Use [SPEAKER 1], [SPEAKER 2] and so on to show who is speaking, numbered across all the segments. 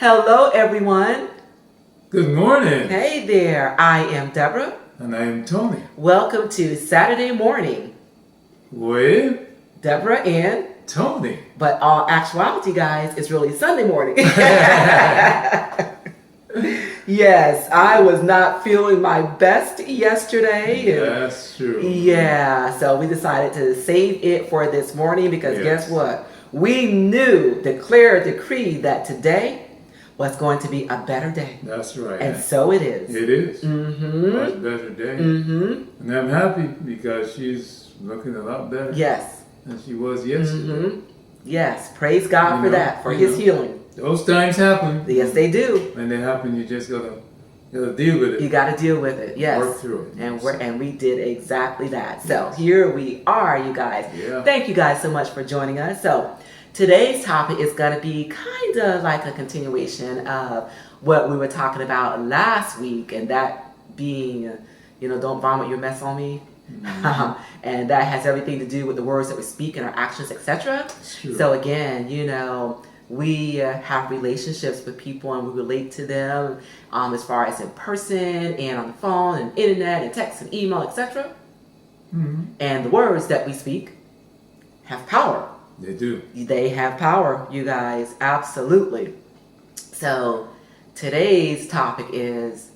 [SPEAKER 1] Hello, everyone.
[SPEAKER 2] Good morning.
[SPEAKER 1] Hey there. I am Deborah.
[SPEAKER 2] And I am Tony.
[SPEAKER 1] Welcome to Saturday morning
[SPEAKER 2] With
[SPEAKER 1] Deborah and
[SPEAKER 2] Tony.
[SPEAKER 1] But all actuality, guys, it's really Sunday morning. Yes, I was not feeling my best yesterday.
[SPEAKER 2] That's true.
[SPEAKER 1] Yeah, so we decided to save it for this morning because guess what? We declared, decreed that today was going to be a better day.
[SPEAKER 2] That's right.
[SPEAKER 1] And so it is.
[SPEAKER 2] It is.
[SPEAKER 1] Mm-hmm.
[SPEAKER 2] Much better day.
[SPEAKER 1] Mm-hmm.
[SPEAKER 2] And I'm happy because she's looking a lot better.
[SPEAKER 1] Yes.
[SPEAKER 2] Than she was yesterday.
[SPEAKER 1] Mm-hmm. Yes. Praise God for that, for His healing.
[SPEAKER 2] Those times happen.
[SPEAKER 1] Yes, they do.
[SPEAKER 2] When they happen, you just gotta deal with it.
[SPEAKER 1] You got to deal with it. Yes.
[SPEAKER 2] Work through it.
[SPEAKER 1] And we did exactly that. So here we are, you guys.
[SPEAKER 2] Yeah.
[SPEAKER 1] Thank you guys so much for joining us. So today's topic is going to be kind of like a continuation of what we were talking about last week, and that being, don't vomit your mess on me. Mm-hmm. And that has everything to do with the words that we speak and our actions, etc. So again, we have relationships with people and we relate to them as far as in person and on the phone and internet and text and email, etc. Mm-hmm. And the words that we speak have power.
[SPEAKER 2] They do.
[SPEAKER 1] They have power, you guys. Absolutely. So today's topic is,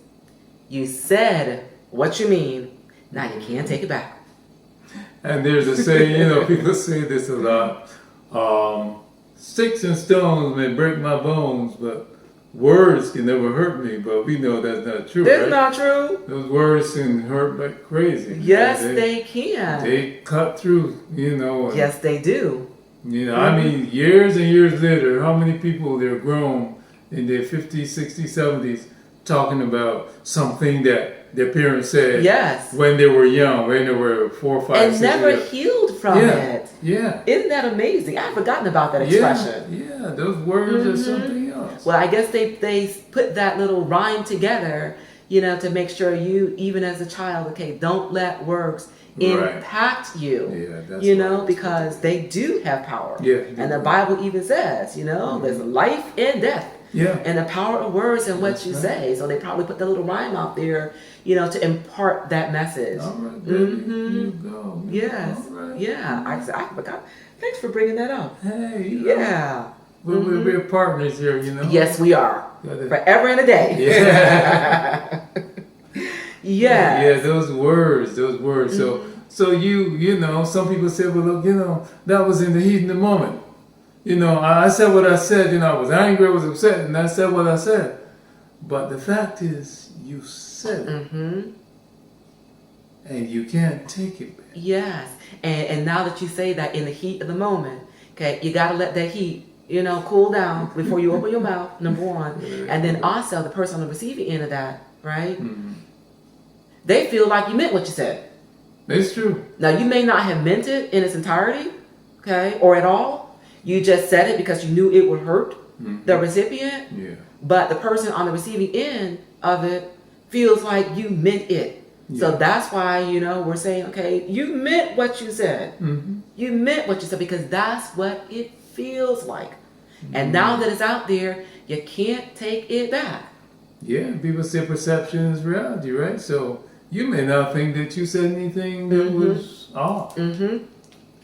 [SPEAKER 1] you said what you mean. Now you can't take it back.
[SPEAKER 2] And there's a saying, people say this a lot. Sticks and stones may break my bones, but words can never hurt me. But we know that's not true.
[SPEAKER 1] That's
[SPEAKER 2] right?
[SPEAKER 1] not true.
[SPEAKER 2] Those words can hurt like crazy.
[SPEAKER 1] Yes, they can.
[SPEAKER 2] They cut through, And,
[SPEAKER 1] yes, they do.
[SPEAKER 2] I mean, years and years later, how many people they're grown in their 50s, 60s, 70s talking about something that their parents said when they were young, when they were 4 or 5,
[SPEAKER 1] and
[SPEAKER 2] 6
[SPEAKER 1] never
[SPEAKER 2] years.
[SPEAKER 1] healed from it.
[SPEAKER 2] Yeah.
[SPEAKER 1] Isn't that amazing? I've forgotten about that expression.
[SPEAKER 2] Yeah, those words are something else.
[SPEAKER 1] Well, I guess they put that little rhyme together, to make sure you, even as a child, don't let words impact you. Yeah, because they do have power.
[SPEAKER 2] Yeah.
[SPEAKER 1] And the Bible even says, there's life and death.
[SPEAKER 2] Yeah.
[SPEAKER 1] And the power of words and what you say. So they probably put the little rhyme out there, to impart that message.
[SPEAKER 2] All right, baby. You go.
[SPEAKER 1] Yes.
[SPEAKER 2] All right.
[SPEAKER 1] Yeah. I forgot. Thanks for bringing that up.
[SPEAKER 2] Hey.
[SPEAKER 1] Yeah.
[SPEAKER 2] We're partners here,
[SPEAKER 1] Yes, we are. Forever and a day.
[SPEAKER 2] Yeah.
[SPEAKER 1] Yeah.
[SPEAKER 2] Yeah, those words. Mm-hmm. So you some people say, well, look, that was in the heat of the moment. I said what I said, I was angry, I was upset, and I said what I said. But the fact is, you said it. Mm-hmm. And you can't take it back.
[SPEAKER 1] Yes. And now that you say that in the heat of the moment, you got to let that heat, cool down before you open your mouth, number one. And then also the person on the receiving end of that, right? Mm-hmm. They feel like you meant what you said.
[SPEAKER 2] It's true.
[SPEAKER 1] Now, you may not have meant it in its entirety, or at all. You just said it because you knew it would hurt the recipient. Yeah. But the person on the receiving end of it feels like you meant it. Yeah. So that's why, we're saying, you meant what you said. Mm-hmm. You meant what you said because that's what it feels like. Mm-hmm. And now that it's out there, you can't take it back.
[SPEAKER 2] Yeah, people say perception is reality, right? So you may not think that you said anything that was off. Mm-hmm.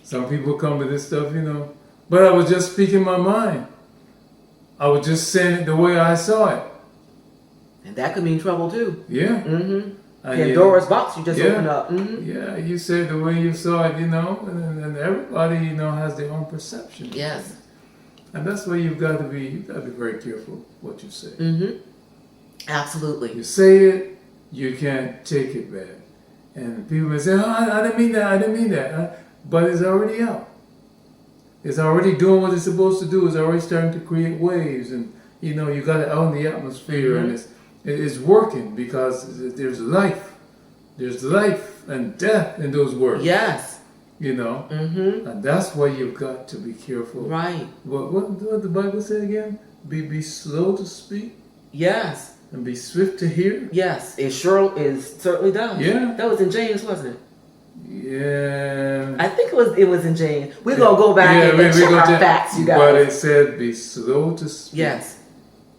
[SPEAKER 2] Some people come to this stuff, but I was just speaking my mind. I was just saying it the way I saw it.
[SPEAKER 1] And that could mean trouble too.
[SPEAKER 2] Yeah.
[SPEAKER 1] Mm-hmm. Pandora's box you just opened up. Mm-hmm.
[SPEAKER 2] Yeah, you said the way you saw it, and everybody, has their own perception.
[SPEAKER 1] Yes.
[SPEAKER 2] And that's why you've got to be very careful what you say.
[SPEAKER 1] Mm-hmm. Absolutely.
[SPEAKER 2] You say it, you can't take it back. And people may say, I didn't mean that. But it's already out. It's already doing what it's supposed to do. It's already starting to create waves, and you got it out in the atmosphere, and it's working because there's life and death in those words.
[SPEAKER 1] Yes.
[SPEAKER 2] And that's why you've got to be careful.
[SPEAKER 1] Right.
[SPEAKER 2] What the Bible say again? Be slow to speak.
[SPEAKER 1] Yes.
[SPEAKER 2] And be swift to hear.
[SPEAKER 1] Yes, it certainly does.
[SPEAKER 2] Yeah.
[SPEAKER 1] That was in James, wasn't it?
[SPEAKER 2] Yeah.
[SPEAKER 1] I think it was in James. We're going to go back and check our facts, you guys.
[SPEAKER 2] But it said be slow to speak.
[SPEAKER 1] Yes.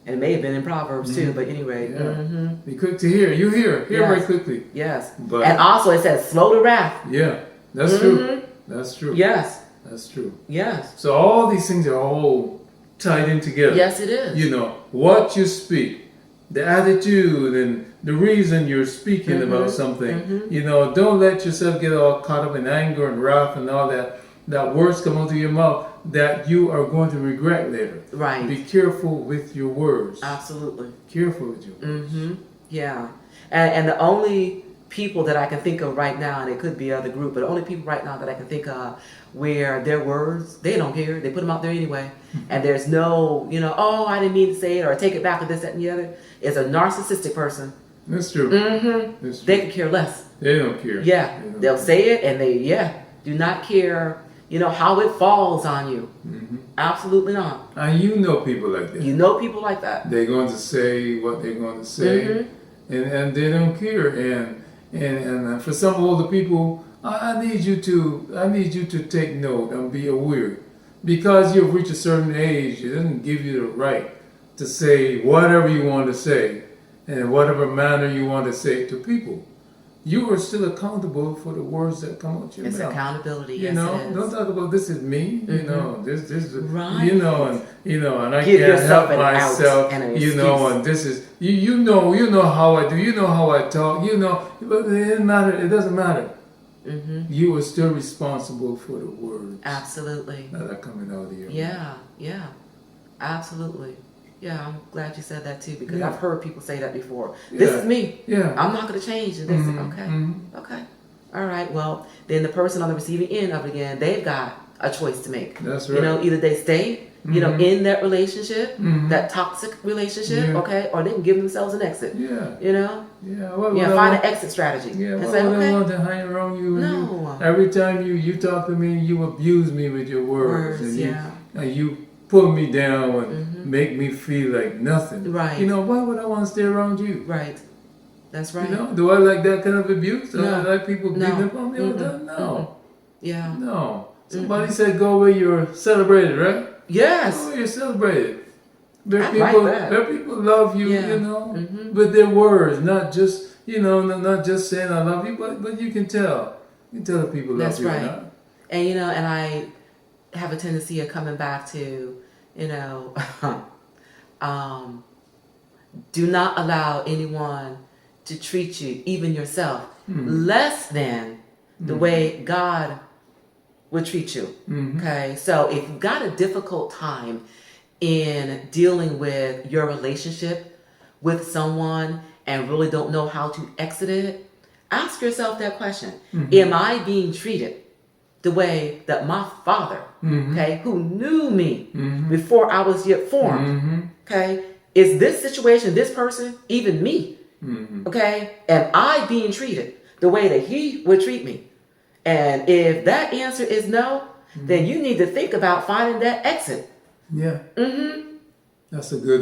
[SPEAKER 1] And it may have been in Proverbs too, but anyway.
[SPEAKER 2] Yeah.
[SPEAKER 1] Mm-hmm.
[SPEAKER 2] Be quick to hear. You hear
[SPEAKER 1] Yes.
[SPEAKER 2] very quickly.
[SPEAKER 1] Yes.
[SPEAKER 2] But
[SPEAKER 1] And also it says slow to wrath.
[SPEAKER 2] yeah, that's true. That's true.
[SPEAKER 1] Yes.
[SPEAKER 2] That's true.
[SPEAKER 1] Yes.
[SPEAKER 2] So all these things are all tied in together.
[SPEAKER 1] Yes, it is.
[SPEAKER 2] You know, what you speak, the attitude and the reason you're speaking about something. You know, don't let yourself get all caught up in anger and wrath and all that. That words come out of your mouth that you are going to regret later.
[SPEAKER 1] Right.
[SPEAKER 2] Be careful with your words.
[SPEAKER 1] Absolutely.
[SPEAKER 2] Careful with your words.
[SPEAKER 1] Yeah. And the only people that I can think of right now, and it could be other group, but the only people right now that I can think of where their words, they don't care. They put them out there anyway. And there's no, you know, oh, I didn't mean to say it or take it back or this, that, and the other. Is a narcissistic person.
[SPEAKER 2] That's true. That's true.
[SPEAKER 1] They could care less.
[SPEAKER 2] They don't care.
[SPEAKER 1] Yeah. They'll say it and they, do not care, you know, how it falls on you. Absolutely not.
[SPEAKER 2] And you know people like that.
[SPEAKER 1] You know people like that.
[SPEAKER 2] They're going to say what they're going to say, and they don't care. And for some older people, I need you to take note and be aware, because you've reached a certain age. It doesn't give you the right to say whatever you want to say, and whatever manner you want to say it to people. You are still accountable for the words that come out your mouth.
[SPEAKER 1] It's accountability.
[SPEAKER 2] You
[SPEAKER 1] Yes,
[SPEAKER 2] know,
[SPEAKER 1] it is.
[SPEAKER 2] don't talk about this is me. You know, this is
[SPEAKER 1] Right.
[SPEAKER 2] you know, and I
[SPEAKER 1] Give
[SPEAKER 2] can't
[SPEAKER 1] yourself
[SPEAKER 2] help
[SPEAKER 1] an out
[SPEAKER 2] myself.
[SPEAKER 1] and an
[SPEAKER 2] You know,
[SPEAKER 1] excuse.
[SPEAKER 2] and this is you know how I do. You know how I talk. You know, but it doesn't matter. It doesn't matter. You are still responsible for the words
[SPEAKER 1] Absolutely.
[SPEAKER 2] that are coming out of your mouth.
[SPEAKER 1] Yeah. Absolutely. Yeah, I'm glad you said that too, because
[SPEAKER 2] Yeah.
[SPEAKER 1] I've heard people say that before. This
[SPEAKER 2] Yeah.
[SPEAKER 1] is me.
[SPEAKER 2] Yeah.
[SPEAKER 1] I'm not going to change. And this, okay. All right. Well, then the person on the receiving end of it again, they've got a choice to make.
[SPEAKER 2] That's
[SPEAKER 1] You
[SPEAKER 2] right.
[SPEAKER 1] know, either they stay, you know, in that relationship, that toxic relationship,
[SPEAKER 2] Yeah.
[SPEAKER 1] okay, or they can give themselves an exit.
[SPEAKER 2] Yeah.
[SPEAKER 1] You know,
[SPEAKER 2] Yeah. What would I
[SPEAKER 1] find
[SPEAKER 2] want-
[SPEAKER 1] an exit strategy.
[SPEAKER 2] Yeah,
[SPEAKER 1] and
[SPEAKER 2] why
[SPEAKER 1] say,
[SPEAKER 2] would I
[SPEAKER 1] okay,
[SPEAKER 2] want to hang around you? And
[SPEAKER 1] No.
[SPEAKER 2] every time you talk to me, you abuse me with your words,
[SPEAKER 1] Words,
[SPEAKER 2] and you pull me down and make me feel like nothing.
[SPEAKER 1] Right.
[SPEAKER 2] You know, why would I want to stay around you?
[SPEAKER 1] right. That's right.
[SPEAKER 2] You know, do I like that kind of abuse? Do I
[SPEAKER 1] No.
[SPEAKER 2] like people beating
[SPEAKER 1] No.
[SPEAKER 2] up on me all the time? No.
[SPEAKER 1] Yeah.
[SPEAKER 2] No. Somebody said go where you're celebrated, right? Go
[SPEAKER 1] Yes.
[SPEAKER 2] where you're celebrated. There
[SPEAKER 1] I
[SPEAKER 2] people,
[SPEAKER 1] like that.
[SPEAKER 2] there people love you,
[SPEAKER 1] Yeah.
[SPEAKER 2] you know, with their words, not just, you know, not just saying I love you, but you can tell. You can tell that people love
[SPEAKER 1] That's
[SPEAKER 2] you or
[SPEAKER 1] right.
[SPEAKER 2] not.
[SPEAKER 1] And you know, and I have a tendency of coming back to, you know, do not allow anyone to treat you, even yourself, less than the way God would treat you. Okay, so if you've got a difficult time in dealing with your relationship with someone and really don't know how to exit it, ask yourself that question. Am I being treated the way that my father, okay, who knew me before I was yet formed, okay, is this situation, this person, even me, okay, am I being treated the way that he would treat me? And if that answer is no, then you need to think about finding that exit.
[SPEAKER 2] Yeah. That's a good,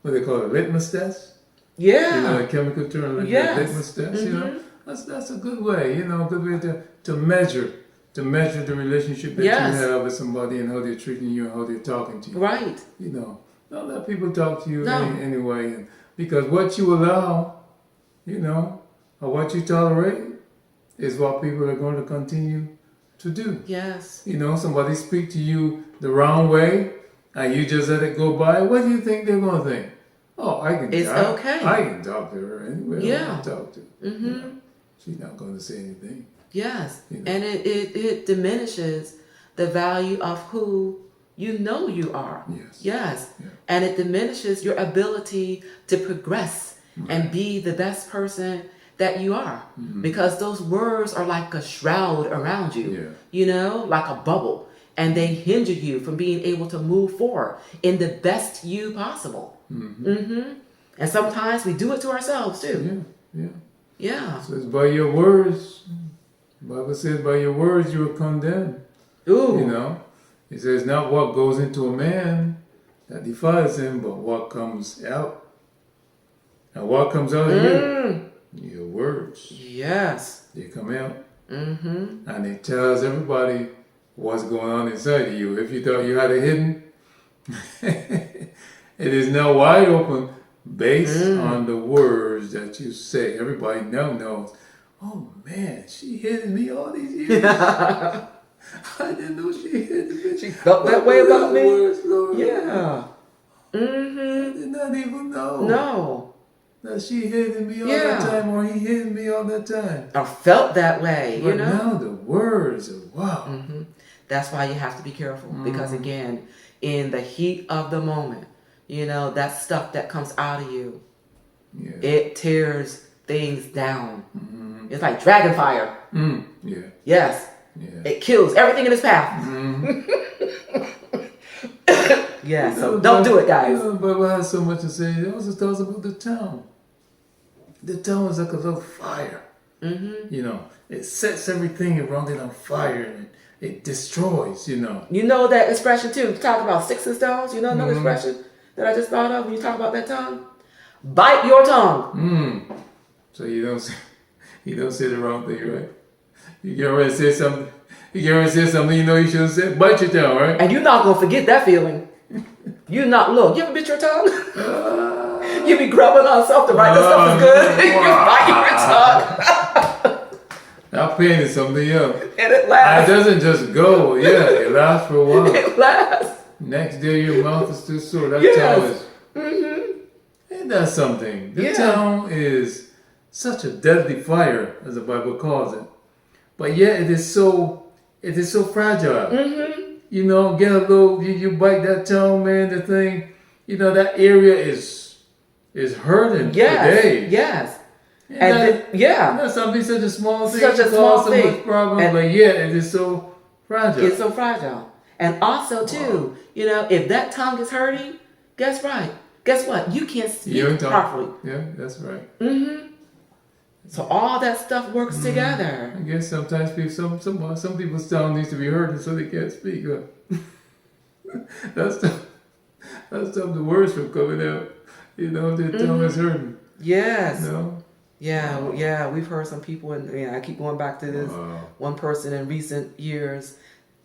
[SPEAKER 2] what they call it, litmus test?
[SPEAKER 1] Yeah.
[SPEAKER 2] You know, a chemical term, like
[SPEAKER 1] Yes.
[SPEAKER 2] litmus test, you know? That's a good way, you know, a good way to measure the relationship that
[SPEAKER 1] Yes.
[SPEAKER 2] you have with somebody and how they're treating you and how they're talking to you.
[SPEAKER 1] Right.
[SPEAKER 2] You know, don't let people talk to you
[SPEAKER 1] No.
[SPEAKER 2] anyway. And because what you allow, you know, or what you tolerate is what people are going to continue to do.
[SPEAKER 1] Yes.
[SPEAKER 2] You know, somebody speak to you the wrong way and you just let it go by. What do you think they're going to think? Oh,
[SPEAKER 1] It's okay.
[SPEAKER 2] I can talk to her anyway.
[SPEAKER 1] Yeah.
[SPEAKER 2] I want to talk to her. You know, she's not going to say anything.
[SPEAKER 1] Yes.
[SPEAKER 2] You know.
[SPEAKER 1] And it diminishes the value of who you know you are.
[SPEAKER 2] Yes.
[SPEAKER 1] Yes.
[SPEAKER 2] Yeah.
[SPEAKER 1] And it diminishes your ability to progress and be the best person that you are. Because those words are like a shroud around you,
[SPEAKER 2] Yeah.
[SPEAKER 1] you know, like a bubble. And they hinder you from being able to move forward in the best you possible. And sometimes we do it to ourselves too.
[SPEAKER 2] Yeah.
[SPEAKER 1] Yeah.
[SPEAKER 2] So it's by your words. The Bible says by your words you are condemned.
[SPEAKER 1] Ooh.
[SPEAKER 2] You know, it says not what goes into a man that defiles him, but what comes out. And what comes out of you? Your words.
[SPEAKER 1] Yes.
[SPEAKER 2] They come out. And it tells everybody what's going on inside of you. If you thought you had it hidden, It is now wide open based on the words that you say. Everybody now knows, oh man, she hated me all these years. I didn't know she hated me.
[SPEAKER 1] She felt that way about me.
[SPEAKER 2] Words, Lord.
[SPEAKER 1] Yeah.
[SPEAKER 2] I did not even know.
[SPEAKER 1] No.
[SPEAKER 2] That she hated me all that time, or he hated me all that time.
[SPEAKER 1] Or felt that way,
[SPEAKER 2] But
[SPEAKER 1] you know?
[SPEAKER 2] now the words are wow.
[SPEAKER 1] That's why you have to be careful. Because again, in the heat of the moment, you know, that stuff that comes out of you, it tears things down. It's like dragon fire.
[SPEAKER 2] Yeah.
[SPEAKER 1] Yes.
[SPEAKER 2] Yeah.
[SPEAKER 1] It kills everything in its path. Yeah, so don't do it, guys.
[SPEAKER 2] The Bible has so much to say. It also tells about the town. The town is like a little fire. You know, it sets everything around it on fire and it destroys, you know.
[SPEAKER 1] You know that expression too. Talk about sticks and stones. You know another expression that I just thought of when you talk about that tongue? Bite your tongue.
[SPEAKER 2] So you don't say the wrong thing, right? You get ready to say something. You get ready to say something you know you shouldn't say. Bite your tongue, right?
[SPEAKER 1] And you're not gonna forget that feeling. You not look. You ever bit your tongue? You be grubbing on something, right? That stuff is good. You bite your tongue.
[SPEAKER 2] That pain is something else.
[SPEAKER 1] And it lasts.
[SPEAKER 2] It doesn't just go. Yeah, it lasts for a while.
[SPEAKER 1] It lasts.
[SPEAKER 2] Next day your mouth is still sore. That tongue is. Ain't that something? The tongue is such a deadly fire, as the Bible calls it. But yet it is so fragile. You know, get a little, you bite that tongue, man, the thing, you know, that area is hurting for days.
[SPEAKER 1] Yes.
[SPEAKER 2] And that's something such a small thing.
[SPEAKER 1] Such a small thing.
[SPEAKER 2] So much problem, but yet it is so fragile.
[SPEAKER 1] It's so fragile. And also, too, you know, if that tongue is hurting, guess what? You can't speak properly.
[SPEAKER 2] Yeah, that's right.
[SPEAKER 1] So all that stuff works together.
[SPEAKER 2] I guess sometimes people, some people's tongue needs to be hurting so they can't speak. That's the worst from coming out. You know, their tongue is hurting.
[SPEAKER 1] Yes.
[SPEAKER 2] You know?
[SPEAKER 1] Yeah. We've heard some people, and I keep going back to this one person in recent years.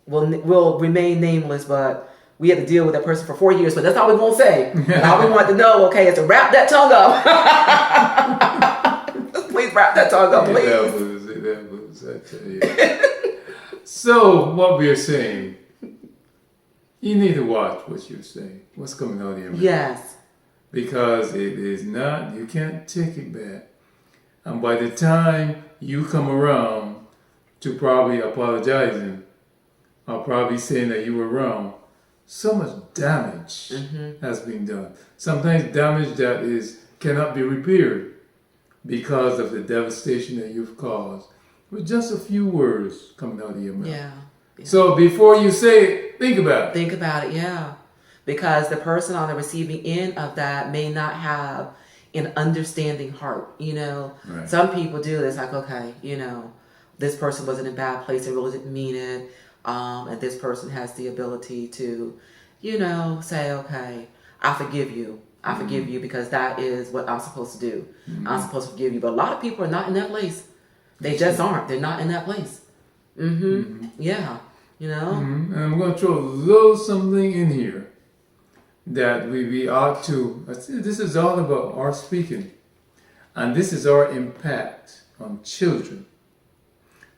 [SPEAKER 1] Will remain nameless, but we had to deal with that person for 4 years. But that's all we won't say. And all we want to know, okay, is to wrap that tongue up. Please wrap that tongue up, please.
[SPEAKER 2] That was, I tell you. So, what we're saying, you need to watch what you're saying. What's coming out of your mouth.
[SPEAKER 1] Yes.
[SPEAKER 2] Because it is not, you can't take it back. And by the time you come around to probably apologizing, or probably saying that you were wrong, so much damage has been done. Sometimes damage that cannot be repaired because of the devastation that you've caused with just a few words coming out of your mouth.
[SPEAKER 1] Yeah.
[SPEAKER 2] So before you say it, think about it.
[SPEAKER 1] Think about it, yeah. Because the person on the receiving end of that may not have an understanding heart, you know.
[SPEAKER 2] Right.
[SPEAKER 1] Some people do this, like, okay, you know, this person was in a bad place, they really didn't mean it. And this person has the ability to, you know, say, okay, I forgive you. I forgive you because that is what I'm supposed to do. I'm supposed to forgive you. But a lot of people are not in that place. They just aren't. They're not in that place. Yeah. You know?
[SPEAKER 2] And I'm going to throw a little something in here that we ought to. This is all about our speaking. And this is our impact on children.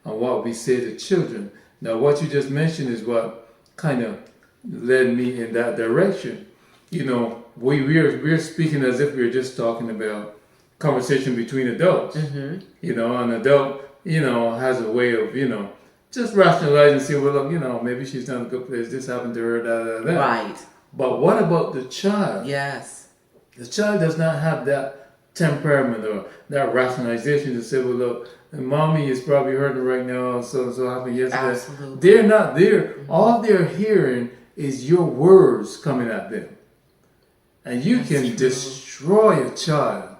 [SPEAKER 2] On what we say to children. Now, what you just mentioned is what kind of led me in that direction. You know, we're speaking as if we're just talking about conversation between adults. You know, an adult, you know, has a way of, you know, just rationalizing and say, well, look, you know, maybe she's not in a good place. This happened to her,
[SPEAKER 1] Right.
[SPEAKER 2] But what about the child?
[SPEAKER 1] Yes.
[SPEAKER 2] The child does not have that temperament or that rationalization to say, well, look, and mommy is probably hurting right now, so happened yesterday.
[SPEAKER 1] Absolutely.
[SPEAKER 2] They're not there. All they're hearing is your words coming at them. And you can destroy a child,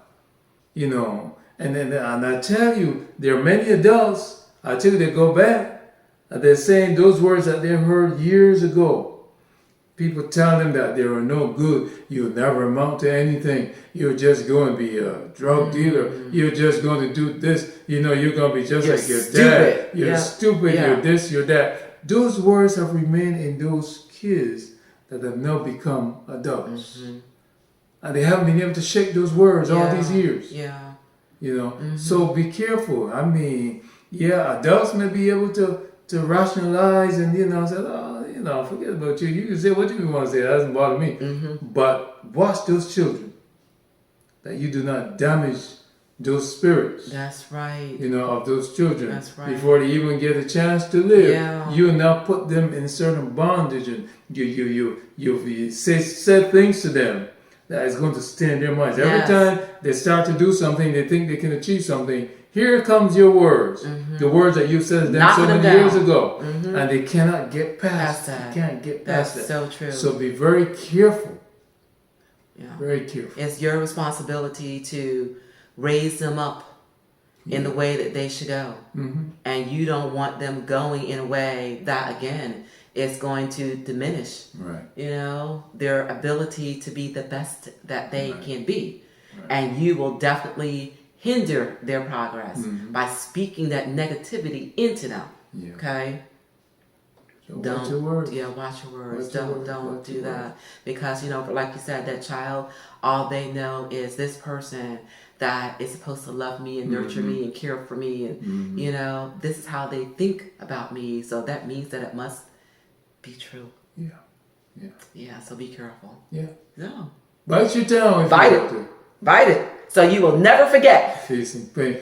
[SPEAKER 2] you know. And I tell you, there are many adults, I tell you, they go back, and they're saying those words that they heard years ago. People tell them that they are no good. You'll never amount to anything. You're just going to be a drug dealer. You're just going to do this. You know, you're going to be just like your dad. You're stupid.
[SPEAKER 1] Yeah.
[SPEAKER 2] You're this, you're that. Those words have remained in those kids that have now become adults. and they haven't been able to shake those words all these years.
[SPEAKER 1] Yeah.
[SPEAKER 2] You know, so be careful. I mean, yeah, adults may be able to rationalize and say, oh, forget about you. You can say what you want to say. That doesn't bother me. But watch those children, that you do not damage those spirits.
[SPEAKER 1] That's right.
[SPEAKER 2] Of those children.
[SPEAKER 1] That's right.
[SPEAKER 2] Before they even get a chance to live.
[SPEAKER 1] Yeah.
[SPEAKER 2] You now put them in certain bondage, and you said things to them that is going to stay in their minds. Every time they start to do something, they think they can achieve something. Here comes your words, the words that you said to them so many years ago, and they cannot get past that. They can't get past that.
[SPEAKER 1] That's so true.
[SPEAKER 2] So be very careful.
[SPEAKER 1] Yeah.
[SPEAKER 2] Very careful.
[SPEAKER 1] It's your responsibility to raise them up in the way that they should go, and you don't want them going in a way that again is going to diminish, their ability to be the best that they can be. And you will definitely hinder their progress by speaking that negativity into them. Okay?
[SPEAKER 2] So watch your words.
[SPEAKER 1] Yeah, watch your words. Don't do that. Because, like you said, that child, all they know is this person that is supposed to love me and nurture me and care for me. And, this is how they think about me. So that means that it must be true. Yeah, so be careful. No.
[SPEAKER 2] Bite your tongue.
[SPEAKER 1] Bite it. So you will never forget.
[SPEAKER 2] Facing pain.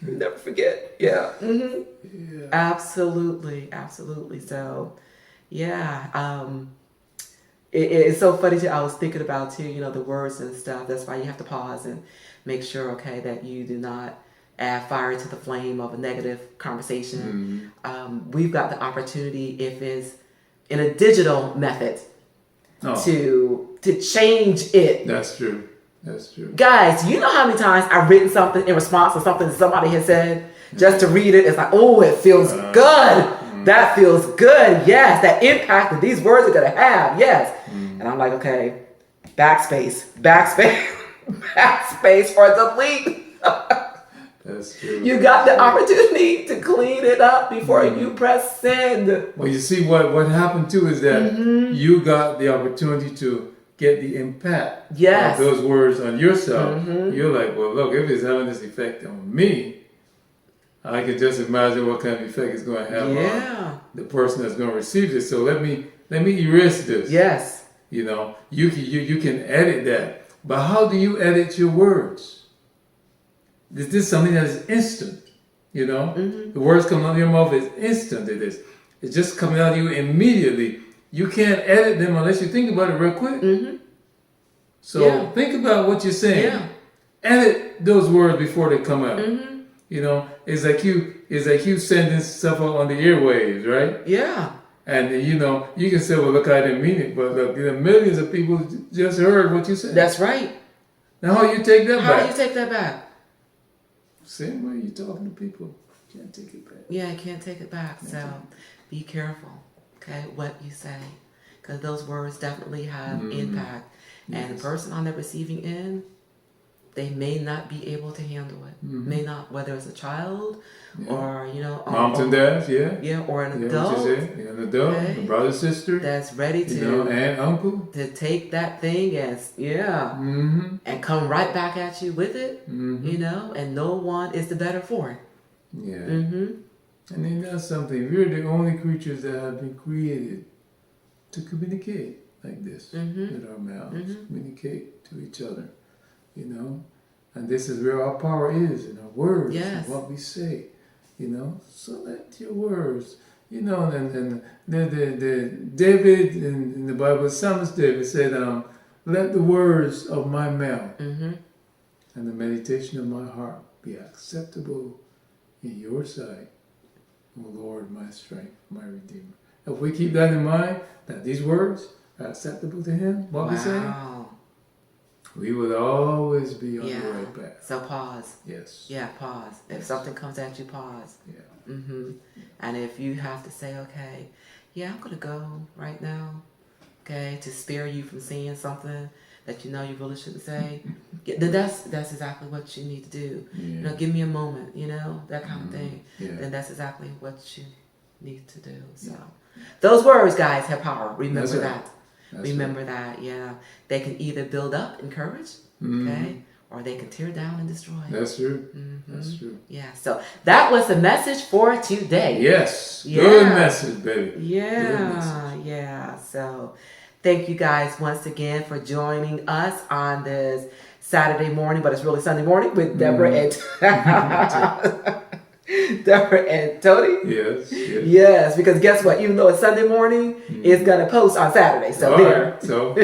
[SPEAKER 1] You never forget. Yeah. Absolutely. So, it's so funny too. I was thinking about too, the words and stuff. That's why you have to pause and make sure, okay, that you do not add fire to the flame of a negative conversation. We've got the opportunity, if it's in a digital method, to change it.
[SPEAKER 2] That's true.
[SPEAKER 1] Guys, you know how many times I've written something in response to something somebody has said? Just to read it, it's like, oh, it feels good. That feels good. Yes, that impact that these words are going to have. Yes. And I'm like, okay, backspace, or delete.
[SPEAKER 2] That's true.
[SPEAKER 1] You got the opportunity to clean it up before you press send.
[SPEAKER 2] Well, you see what happened too is that you got the opportunity to get the impact of those words on yourself. You're like, well, look, if it's having this effect on me, I can just imagine what kind of effect it's going to have on the person that's going to receive this. So let me erase this.
[SPEAKER 1] Yes.
[SPEAKER 2] You can edit that. But how do you edit your words? This is something that is instant. The words coming out of your mouth is instant. It's just coming out of you immediately. You can't edit them unless you think about it real quick. So think about what you're saying. Edit those words before they come out. It's like you sending stuff out on the airwaves, right? Yeah. And you can say, well, look, I didn't mean it, but look, millions of people just heard what you said.
[SPEAKER 1] That's right.
[SPEAKER 2] Now how you take that back?
[SPEAKER 1] How do you take that back?
[SPEAKER 2] Same way you're talking to people. You can't take it back.
[SPEAKER 1] Yeah, I can't take it back. So be careful, okay, what you say. Because those words definitely have impact. And the person on the receiving end, they may not be able to handle it. May not, whether it's a child or,
[SPEAKER 2] moms and dads,
[SPEAKER 1] or an adult.
[SPEAKER 2] An adult, a brother, sister.
[SPEAKER 1] That's ready to,
[SPEAKER 2] aunt, uncle.
[SPEAKER 1] To take that thing and come right back at you with it, and no one is the better for it.
[SPEAKER 2] Yeah. And then that's something. We're the only creatures that have been created to communicate like this with our mouths, communicate to each other. And this is where our power is, in our words, and what we say, so let your words, and the David in the Bible, Psalmist David said, let the words of my mouth and the meditation of my heart be acceptable in your sight, O Lord, my strength, my Redeemer. If we keep that in mind, that these words are acceptable to him, what we say, we will always be on the right path.
[SPEAKER 1] So pause.
[SPEAKER 2] Yes.
[SPEAKER 1] Yeah, pause. If something comes at you, pause.
[SPEAKER 2] Yeah.
[SPEAKER 1] And if you have to say, okay, I'm going to go right now, okay, to spare you from saying something that you really shouldn't say, then that's exactly what you need to do. Give me a moment, that kind of thing. Then that's exactly what you need to do. So those words, guys, have power. Remember that.
[SPEAKER 2] That's
[SPEAKER 1] Remember that, yeah. They can either build up, encourage, okay, or they can tear down and destroy.
[SPEAKER 2] That's true. That's true.
[SPEAKER 1] Yeah, so that was the message for today.
[SPEAKER 2] Yes.
[SPEAKER 1] Yeah.
[SPEAKER 2] Good message, baby. Good
[SPEAKER 1] Yeah,
[SPEAKER 2] message.
[SPEAKER 1] yeah. So thank you guys once again for joining us on this Saturday morning, but it's really Sunday morning with Deborah and Deborah and Tony.
[SPEAKER 2] Yes. Yes.
[SPEAKER 1] Yes, because guess what? Even though it's Sunday morning, it's gonna post on Saturday. So
[SPEAKER 2] All
[SPEAKER 1] there.
[SPEAKER 2] right, so,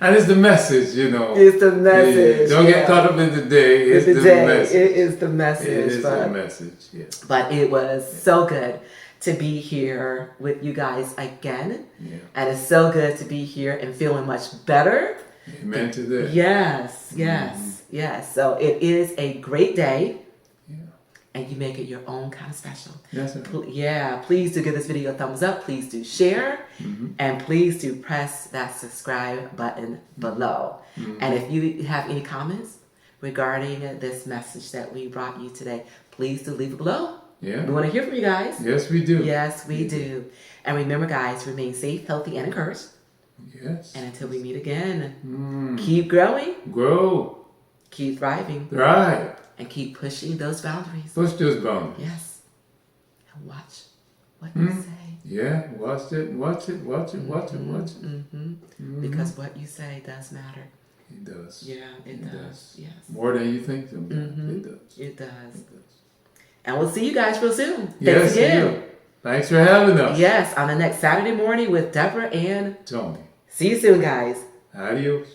[SPEAKER 2] and it's the message, you know.
[SPEAKER 1] It's the message.
[SPEAKER 2] Don't get caught up in the day. It's the message.
[SPEAKER 1] It is the message.
[SPEAKER 2] It is the message. Yeah.
[SPEAKER 1] But it was so good to be here with you guys again.
[SPEAKER 2] Yeah.
[SPEAKER 1] And it's so good to be here and feeling much better.
[SPEAKER 2] Amen to that.
[SPEAKER 1] Yes, yes, yes. So it is a great day.
[SPEAKER 2] Yeah.
[SPEAKER 1] And you make it your own kind of special.
[SPEAKER 2] That's it.
[SPEAKER 1] Yeah, please do give this video a thumbs up. Please do share. And please do press that subscribe button below. And if you have any comments regarding this message that we brought you today, please do leave it below.
[SPEAKER 2] Yeah.
[SPEAKER 1] We want to hear from you guys.
[SPEAKER 2] Yes, we do.
[SPEAKER 1] Yes, we do. And remember, guys, remain safe, healthy, and encouraged.
[SPEAKER 2] Yes.
[SPEAKER 1] And until we meet again, keep growing,
[SPEAKER 2] Grow.
[SPEAKER 1] keep thriving,
[SPEAKER 2] Thrive.
[SPEAKER 1] and keep pushing those boundaries.
[SPEAKER 2] Push those boundaries.
[SPEAKER 1] Yes. And watch what you say.
[SPEAKER 2] Yeah. Watch it. Watch it. Watch it. Watch it. Watch it.
[SPEAKER 1] Because what you say does matter.
[SPEAKER 2] It does.
[SPEAKER 1] Yeah, it does. Yes.
[SPEAKER 2] More than you think sometimes. It does.
[SPEAKER 1] It does.
[SPEAKER 2] It does.
[SPEAKER 1] And we'll see you guys real soon.
[SPEAKER 2] Yes,
[SPEAKER 1] Thanks again.
[SPEAKER 2] you. Thanks for having us.
[SPEAKER 1] Yes, on the next Saturday morning with Deborah and
[SPEAKER 2] Tony.
[SPEAKER 1] see you soon, guys.
[SPEAKER 2] Adios.